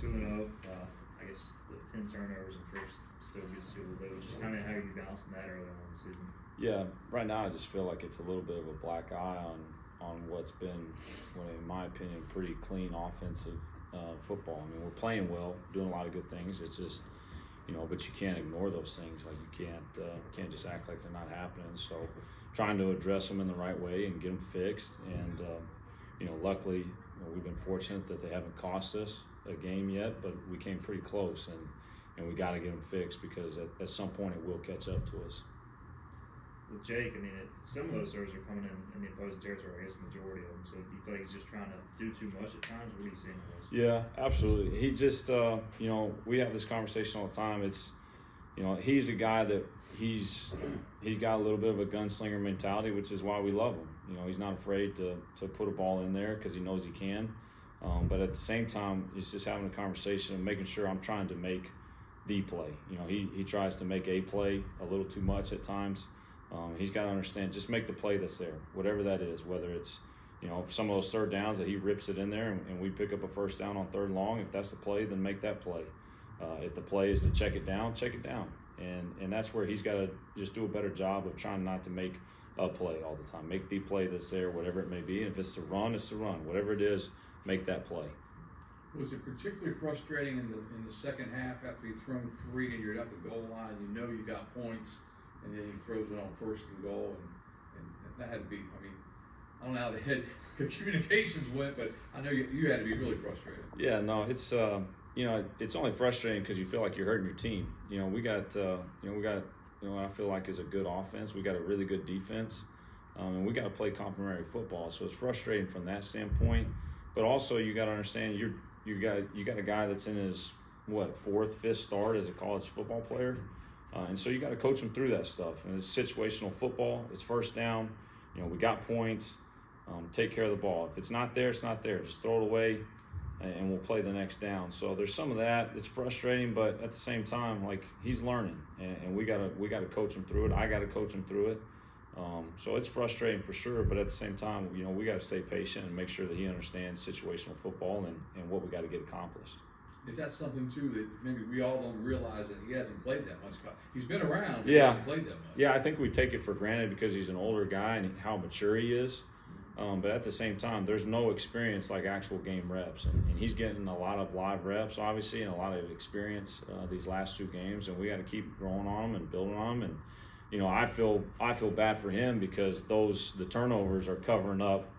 2-0. I guess the 10 turnovers and first still gets to a little. Just kind of how are you balancing that early on in the season? Yeah, right now I just feel like it's a little bit of a black eye on what's been, in my opinion, pretty clean offensive football. I mean, we're playing well, doing a lot of good things. It's just, but you can't ignore those things. Like you can't just act like they're not happening. So trying to address them in the right way and get them fixed. And, luckily we've been fortunate that they haven't cost us a game yet, but we came pretty close, and we got to get them fixed because at some point it will catch up to us. With Jake, I mean, some of those throws are coming in the opposing territory, I guess the majority of them. So you feel like he's just trying to do too much at times? What are you seeing in those? Yeah, absolutely. He just, we have this conversation all the time. It's, he's a guy that he's got a little bit of a gunslinger mentality, which is why we love him. He's not afraid to put a ball in there because he knows he can. But at the same time, he's just having a conversation and making sure I'm trying to make the play. He tries to make a play a little too much at times. He's got to understand, just make the play that's there, whatever that is, whether it's, some of those third downs that he rips it in there and we pick up a first down on third and long. If that's the play, then make that play. If the play is to check it down, check it down. And that's where he's got to just do a better job of trying not to make a play all the time. Make the play that's there, whatever it may be. And if it's to run, it's to run. Whatever it is, make that play. Was it particularly frustrating in the second half after you'd thrown 3 and you're at the goal line, you got points, and then he throws it on first and goal, and that had to be, I don't know how the head communications went, but I know you had to be really frustrated. Yeah, no, it's it's only frustrating because you feel like you're hurting your team. We got I feel like is a good offense. We got a really good defense, and we got to play complementary football. So it's frustrating from that standpoint. But also you got to understand you got a guy that's in his 4th, 5th start as a college football player. And so you got to coach them through that stuff. And it's situational football. It's first down. We got points. Take care of the ball. If it's not there, it's not there. Just throw it away, and we'll play the next down. So there's some of that. It's frustrating, but at the same time, like, he's learning, and we gotta coach him through it. I got to coach him through it. So it's frustrating for sure, but at the same time, we got to stay patient and make sure that he understands situational football and what we got to get accomplished. Is that something, too, that maybe we all don't realize that he hasn't played that much? He's been around, but he hasn't played that much. Yeah, I think we take it for granted because he's an older guy and how mature he is. But at the same time, there's no experience like actual game reps. And he's getting a lot of live reps, obviously, and a lot of experience these last 2 games. And we got to keep growing on them and building on them. And, I feel bad for him because the turnovers are covering up.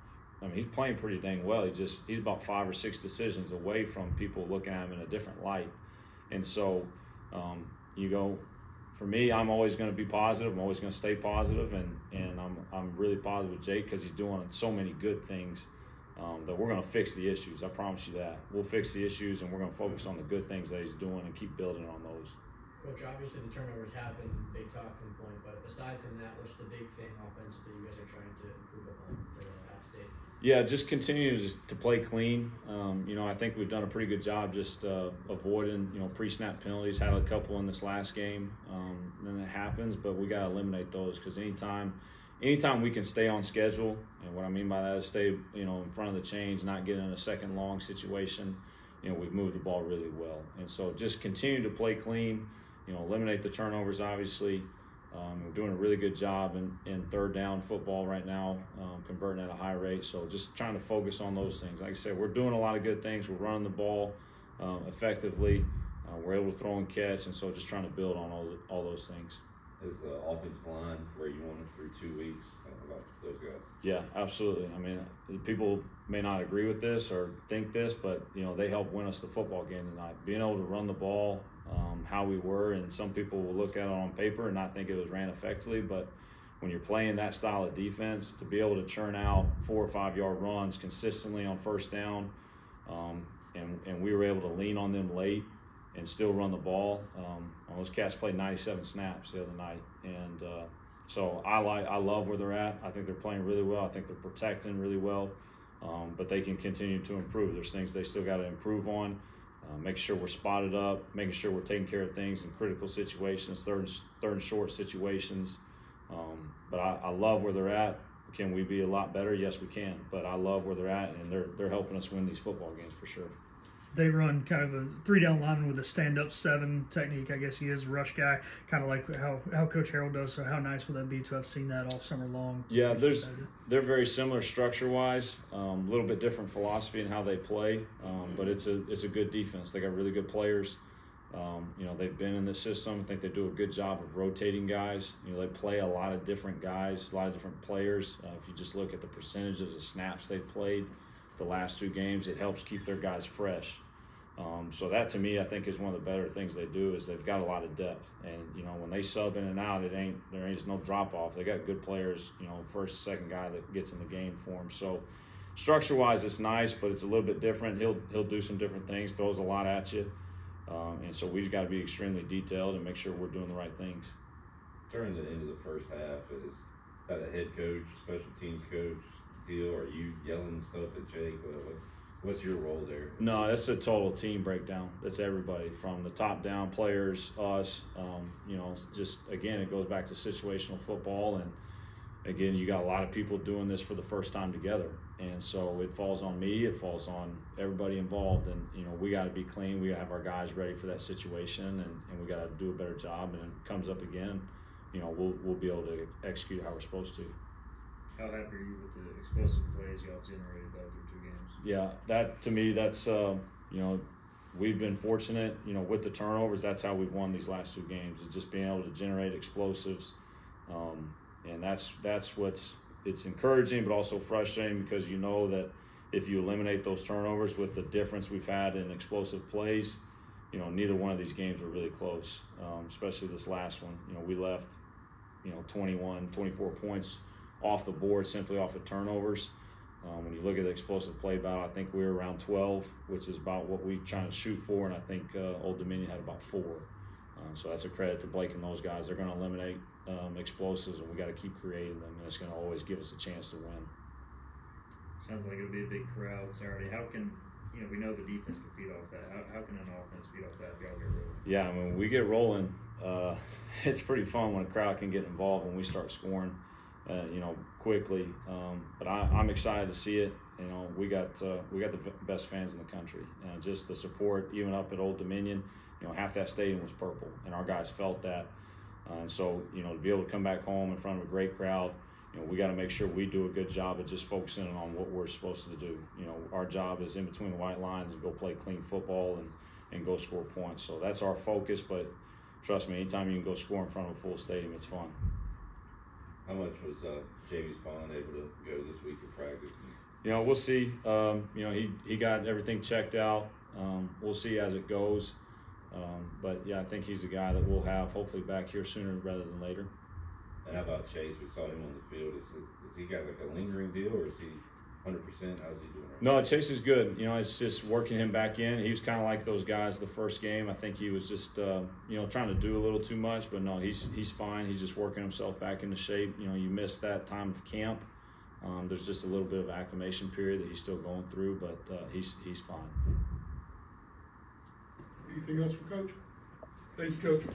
I mean, he's playing pretty dang well. He's about 5 or 6 decisions away from people looking at him in a different light. And so, for me, I'm always going to be positive. I'm always going to stay positive, and I'm really positive with Jake because he's doing so many good things that we're going to fix the issues. I promise you that. We'll fix the issues, and we're going to focus on the good things that he's doing and keep building on those. Coach, obviously the turnovers have been a big talking point, but aside from that, what's the big thing offensively you guys are trying to improve upon for App State? Yeah, just continue to play clean. I think we've done a pretty good job just avoiding, pre-snap penalties. Had a couple in this last game. Then it happens, but we got to eliminate those because anytime we can stay on schedule, and what I mean by that is stay, in front of the chains, not get in a second long situation, we've moved the ball really well. And so just continue to play clean, eliminate the turnovers, obviously. We're doing a really good job in third down football right now, converting at a high rate. So just trying to focus on those things. Like I said, we're doing a lot of good things. We're running the ball effectively. We're able to throw and catch, and so just trying to build on all those things. Is the offensive line where you want it through 2 weeks? About those guys? Yeah, absolutely. I mean, people may not agree with this or think this, but, they helped win us the football game tonight. Being able to run the ball, how we were, and some people will look at it on paper and not think it was ran effectively, but when you're playing that style of defense, to be able to churn out 4 or 5 yard runs consistently on first down, and we were able to lean on them late and still run the ball. Those cats played 97 snaps the other night, and so I love where they're at. I think they're playing really well. I think they're protecting really well, but they can continue to improve. There's things they still got to improve on. Making sure we're spotted up, making sure we're taking care of things in critical situations, third and short situations. But I love where they're at. Can we be a lot better? Yes, we can. But I love where they're at, and they're helping us win these football games for sure. they run kind of a 3-down lineman with a stand-up 7 technique. I guess he is a rush guy, kind of like how Coach Harold does. So how nice would that be to have seen that all summer long? Yeah, they're very similar structure-wise. A little bit different philosophy in how they play, but it's a good defense. They got really good players. They've been in this system. I think they do a good job of rotating guys. They play a lot of different guys, a lot of different players. If you just look at the percentages of snaps they've played the last 2 games, it helps keep their guys fresh. So that, to me, I think is one of the better things they do is they've got a lot of depth. And, when they sub in and out, there ain't no drop-off. They got good players, first, second guy that gets in the game for them. So structure-wise, it's nice, but it's a little bit different. He'll do some different things, throws a lot at you. And so we've got to be extremely detailed and make sure we're doing the right things. During the end of the first half, is that a head coach, special teams coach deal? Are you yelling stuff at Jake? What's your role there? No, that's a total team breakdown. That's everybody from the top down, players, us. Just again, it goes back to situational football, and again, you got a lot of people doing this for the first time together, and so it falls on me. It falls on everybody involved, and we got to be clean. We got to have our guys ready for that situation, and we got to do a better job. And it comes up again, we'll be able to execute how we're supposed to. How happy are you with the explosive plays y'all generated though through 2 games? Yeah, that to me, that's we've been fortunate. With the turnovers, that's how we've won these last 2 games. Is just being able to generate explosives, and that's it's encouraging, but also frustrating because that if you eliminate those turnovers with the difference we've had in explosive plays, neither one of these games were really close. Especially this last one. We left 21, 24 points off the board simply off of turnovers. When you look at the explosive play battle, I think we were around 12, which is about what we trying to shoot for, and I think Old Dominion had about 4. So that's a credit to Blake and those guys. They're going to eliminate explosives, and we got to keep creating them, and it's going to always give us a chance to win. Sounds like it'll be a big crowd Saturday. How can we know the defense can feed off that? How can an offense feed off that if y'all get rolling? Yeah, when we get rolling, it's pretty fun when a crowd can get involved when we start scoring. Quickly. But I'm excited to see it. We got the best fans in the country. Just the support, even up at Old Dominion, half that stadium was purple, and our guys felt that. And so, to be able to come back home in front of a great crowd, we got to make sure we do a good job of just focusing on what we're supposed to do. Our job is in between the white lines and go play clean football and go score points. So that's our focus. But trust me, anytime you can go score in front of a full stadium, it's fun. How much was Jamie Spahn able to go this week in practice? We'll see. He got everything checked out. We'll see as it goes. But yeah, I think he's a guy that we'll have hopefully back here sooner rather than later. And how about Chase? We saw him on the field. Has he got like a lingering deal, or is he 100%? How's he doing right now? No, Chase is good. It's just working him back in. He was kind of like those guys the first game. I think he was just, trying to do a little too much. But no, he's fine. He's just working himself back into shape. You missed that time of camp. There's just a little bit of acclimation period that he's still going through, but he's fine. Anything else for Coach? Thank you, Coach.